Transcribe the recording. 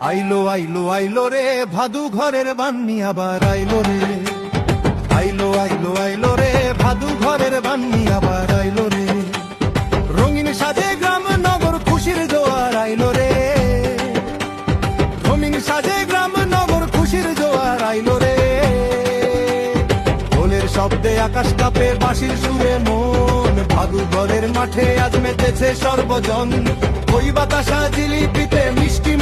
আইলো আইলো আইলো রে ভাদু ঘরের বান্নি আবার আইলো রে। আইলো আইলো আইলো রে ভাদু ঘরের বান্নি আবার আইলো রে। রঙিন সাজে গ্রাম নগর খুশির জোয়ার আইলো রে। রঙিন সাজে গ্রাম নগর খুশির জোয়ার আইলো রে। ঢোলের শব্দে আকাশ কাঁপে বাঁশির সুরে মন। ভাদু ঘরের মাঠে আজ মেতেছে সর্বজন। ওই বাতাসা জিলিপিতে মিষ্টি